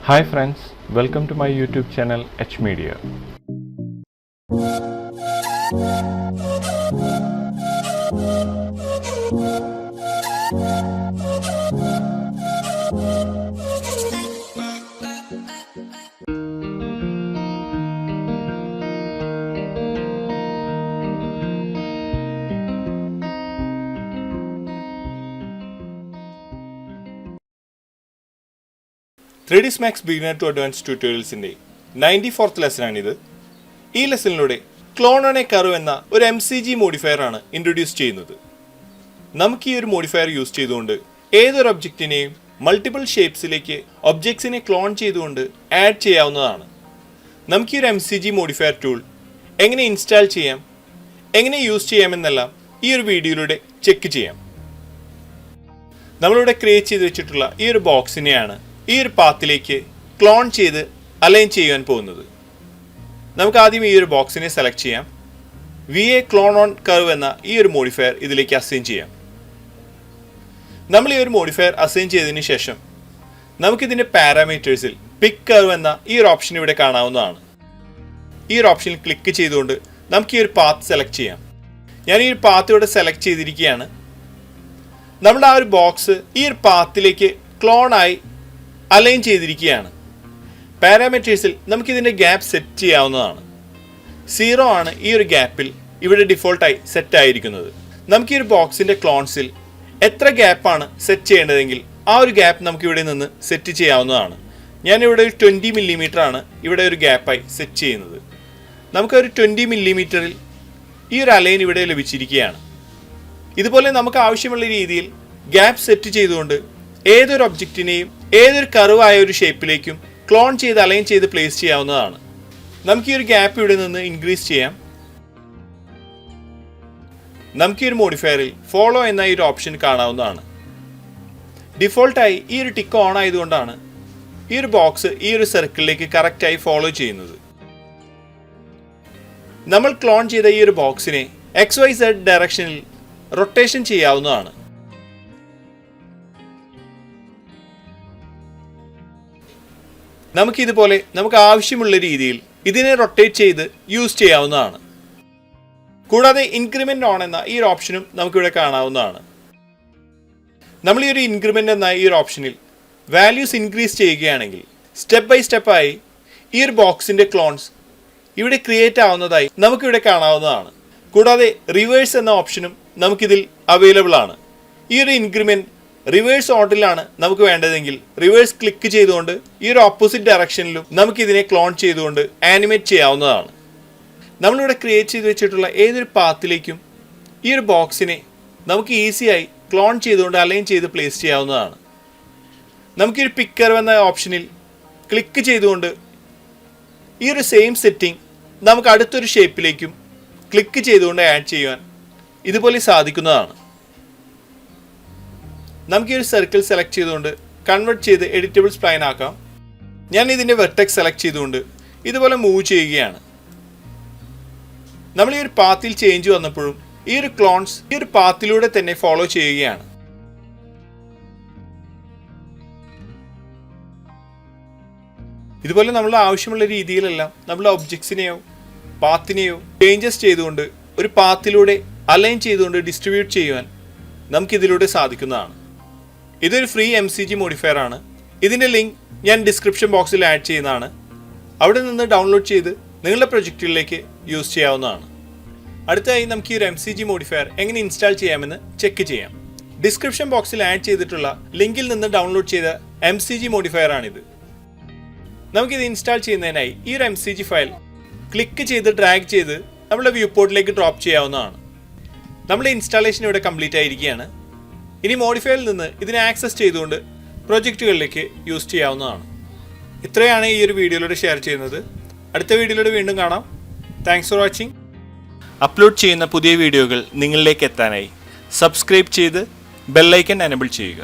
Hi friends, welcome to my YouTube channel H Media. Max Beginner to Advanced Tutorials in the 94th lesson. This lesson is clone on a curve and an MCG modifier introduced. We this modifier use either object name, multiple shapes objects in a clone add cheyavunnathanu. We MCG modifier tool install cheyam, use cheyam ennallam this video check cheyam. We create this box ഈ പാത്തിലേക്ക് clone ചെയ്ത് align ചെയ്യാൻ പോകുന്നത്. നമുക്ക് ആദ്യം ഈ ഒരു ബോക്സിനെ select ചെയ്യാം. VA clone on curve എന്ന ഈ ഒരു മോഡിഫയർ ഇതിലേക്ക് അസൈൻ ചെയ്യാം. നമ്മൾ ഈ ഒരു മോഡിഫയർ അസൈൻ ചെയ്തതിന് ശേഷം നമുക്കിതിൻ്റെ പാരാമീറ്റേഴ്സിൽ പിക്ക് കർവ് എന്ന ഈ ഒരു ഓപ്ഷൻ ഇവിടെ കാണാവുന്നതാണ്. ഈ ഒരു ഓപ്ഷനിൽ ക്ലിക്ക് ചെയ്തുകൊണ്ട് നമുക്ക് ഈ ഒരു പാത്ത് സെലക്ട് ചെയ്യാം. ഞാൻ ഈ ഒരു പാത്ത് ഇവിടെ സെലക്ട് ചെയ്തിരിക്കുകയാണ്. നമ്മുടെ ആ ഒരു ബോക്സ് ഈ ഒരു പാത്തിലേക്ക് ക്ലോണായി അലൈൻ ചെയ്തിരിക്കുകയാണ്. പാരാമീറ്റേഴ്സിൽ നമുക്കിതിൻ്റെ ഗ്യാപ്പ് സെറ്റ് ചെയ്യാവുന്നതാണ്. 0 ആണ് ഈ ഒരു ഗ്യാപ്പിൽ ഇവിടെ ഡിഫോൾട്ടായി സെറ്റ് ആയിരിക്കുന്നത്. നമുക്ക് ഈ ഒരു ബോക്സിൻ്റെ ക്ലോൺസിൽ എത്ര ഗ്യാപ്പാണ് സെറ്റ് ചെയ്യേണ്ടതെങ്കിൽ ആ ഒരു ഗ്യാപ്പ് നമുക്ക് ഇവിടെ നിന്ന് സെറ്റ് ചെയ്യാവുന്നതാണ്. ഞാനിവിടെ ഒരു 20 mm ആണ് ഇവിടെ ഒരു ഗ്യാപ്പായി സെറ്റ് ചെയ്യുന്നത്. നമുക്കൊരു 20 mm ഈ ഒരു അലൈൻ ഇവിടെ ലഭിച്ചിരിക്കുകയാണ്. ഇതുപോലെ നമുക്ക് ആവശ്യമുള്ള രീതിയിൽ ഗ്യാപ്പ് സെറ്റ് ചെയ്തുകൊണ്ട് ഏതൊരു ഒബ്ജക്റ്റിനെയും ഏതൊരു കർവായ ഒരു ഷേപ്പിലേക്കും ക്ലോൺ ചെയ്ത് അലൈൻ ചെയ്ത് പ്ലേസ് ചെയ്യാവുന്നതാണ്. നമുക്ക് ഈ ഒരു ഗ്യാപ്പ് ഇവിടെ നിന്ന് ഇൻക്രീസ് ചെയ്യാം. നമുക്ക് ഈ ഒരു മോഡിഫയറിൽ ഫോളോ എന്ന ഈ ഒരു ഓപ്ഷൻ കാണാവുന്നതാണ്. ഡിഫോൾട്ടായി ഈ ഒരു ടിക്ക് ഓൺ ആയതുകൊണ്ടാണ് ഈ ഒരു ബോക്സ് ഈ ഒരു സർക്കിളിലേക്ക് കറക്റ്റായി ഫോളോ ചെയ്യുന്നത്. നമ്മൾ ക്ലോൺ ചെയ്ത ഈ ഒരു ബോക്സിനെ XYZ ഡയറക്ഷനിൽ റൊട്ടേഷൻ ചെയ്യാവുന്നതാണ്. നമുക്കിതുപോലെ നമുക്ക് ആവശ്യമുള്ള രീതിയിൽ ഇതിനെ റൊട്ടേറ്റ് ചെയ്ത് യൂസ് ചെയ്യാവുന്നതാണ്. കൂടാതെ ഇൻക്രിമെൻ്റ് ഓൺ എന്ന ഈ ഒരു ഓപ്ഷനും നമുക്കിവിടെ കാണാവുന്നതാണ്. നമ്മൾ ഈ ഒരു ഇൻക്രിമെൻ്റ് എന്ന ഈ ഒരു ഓപ്ഷനിൽ വാല്യൂസ് ഇൻക്രീസ് ചെയ്യുകയാണെങ്കിൽ സ്റ്റെപ്പ് ബൈ സ്റ്റെപ്പായി ഈ ഒരു ബോക്സിൻ്റെ ക്ലോൺസ് ഇവിടെ ക്രിയേറ്റ് ആവുന്നതായി നമുക്കിവിടെ കാണാവുന്നതാണ്. കൂടാതെ റിവേഴ്സ് എന്ന ഓപ്ഷനും നമുക്കിതിൽ അവൈലബിൾ ആണ്. ഈ ഒരു ഇൻക്രിമെൻ്റ് റിവേഴ്സ് ഓർഡറിലാണ് നമുക്ക് വേണ്ടതെങ്കിൽ റിവേഴ്സ് ക്ലിക്ക് ചെയ്തുകൊണ്ട് ഈ ഒരു ഓപ്പോസിറ്റ് ഡയറക്ഷനിലും നമുക്കിതിനെ ക്ലോൺ ചെയ്തുകൊണ്ട് ആനിമേറ്റ് ചെയ്യാവുന്നതാണ്. നമ്മളിവിടെ ക്രിയേറ്റ് ചെയ്ത് വെച്ചിട്ടുള്ള ഏതൊരു പാത്തിലേക്കും ഈ ഒരു ബോക്സിനെ നമുക്ക് ഈസിയായി ക്ലോൺ ചെയ്തുകൊണ്ട് അലൈൻ ചെയ്ത് പ്ലേസ് ചെയ്യാവുന്നതാണ്. നമുക്കൊരു പിക്കർ എന്ന ഓപ്ഷനിൽ ക്ലിക്ക് ചെയ്തുകൊണ്ട് ഈ ഒരു സെയിം സെറ്റിംഗ് നമുക്ക് അടുത്തൊരു ഷേപ്പിലേക്കും ക്ലിക്ക് ചെയ്തുകൊണ്ട് ആഡ് ചെയ്യുവാൻ ഇതുപോലെ സാധിക്കുന്നതാണ്. നമുക്ക് ഈ ഒരു സർക്കിൾ സെലക്ട് ചെയ്തുകൊണ്ട് കൺവേർട്ട് ചെയ്ത് എഡിറ്റബിൾ സ്പ്ലൈൻ ആക്കാം. ഞാൻ ഇതിൻ്റെ വെർട്ടെക്സ് സെലക്ട് ചെയ്തുകൊണ്ട് ഇതുപോലെ മൂവ് ചെയ്യുകയാണ്. നമ്മൾ ഈ ഒരു പാത്തിൽ ചേഞ്ച് വന്നപ്പോഴും ഈ ഒരു ക്ലോൺസ് ഈ ഒരു പാത്തിലൂടെ തന്നെ ഫോളോ ചെയ്യുകയാണ്. ഇതുപോലെ നമ്മൾ ആവശ്യമുള്ള രീതിയിലെല്ലാം നമ്മുടെ ഒബ്ജക്ട്സിനെയോ പാത്തിനെയോ ചേഞ്ചസ് ചെയ്തുകൊണ്ട് ഒരു പാത്തിലൂടെ അലൈൻ ചെയ്തുകൊണ്ട് ഡിസ്ട്രിബ്യൂട്ട് ചെയ്യുവാൻ നമുക്കിതിലൂടെ സാധിക്കുന്നതാണ്. ഇതൊരു ഫ്രീ MCG മോഡിഫയർ ആണ്. ഇതിൻ്റെ ലിങ്ക് ഞാൻ ഡിസ്ക്രിപ്ഷൻ ബോക്സിൽ ആഡ് ചെയ്യുന്നതാണ്. അവിടെ നിന്ന് ഡൗൺലോഡ് ചെയ്ത് നിങ്ങളുടെ പ്രൊജക്റ്റുകളിലേക്ക് യൂസ് ചെയ്യാവുന്നതാണ്. അടുത്തതായി നമുക്ക് ഈ ഒരു MCG മോഡിഫയർ എങ്ങനെ ഇൻസ്റ്റാൾ ചെയ്യാമെന്ന് ചെക്ക് ചെയ്യാം. ഡിസ്ക്രിപ്ഷൻ ബോക്സിൽ ആഡ് ചെയ്തിട്ടുള്ള ലിങ്കിൽ നിന്ന് ഡൗൺലോഡ് ചെയ്ത MCG മോഡിഫയർ ആണിത്. നമുക്കിത് ഇൻസ്റ്റാൾ ചെയ്യുന്നതിനായി ഈ ഒരു MCG ഫയൽ ക്ലിക്ക് ചെയ്ത് ഡ്രാഗ് ചെയ്ത് നമ്മുടെ വ്യൂ പോർട്ടിലേക്ക് ഡ്രോപ്പ് ചെയ്യാവുന്നതാണ്. നമ്മുടെ ഇൻസ്റ്റാളേഷൻ ഇവിടെ കംപ്ലീറ്റ് ആയിരിക്കുകയാണ്. ഇനി മോഡിഫയറിൽ നിന്ന് ഇതിനെ ആക്സസ് ചെയ്തുകൊണ്ട് പ്രൊജക്റ്റുകളിലേക്ക് യൂസ് ചെയ്യാവുന്നതാണ്. ഇത്രയാണ് ഈ ഒരു വീഡിയോയിലൂടെ ഷെയർ ചെയ്യുന്നത്. അടുത്ത വീഡിയോയിലൂടെ വീണ്ടും കാണാം. Thanks for watching. അപ്ലോഡ് ചെയ്യുന്ന പുതിയ വീഡിയോകൾ നിങ്ങളിലേക്ക് എത്താനായി സബ്സ്ക്രൈബ് ചെയ്ത് ബെൽ ഐക്കൺ എനേബിൾ ചെയ്യുക.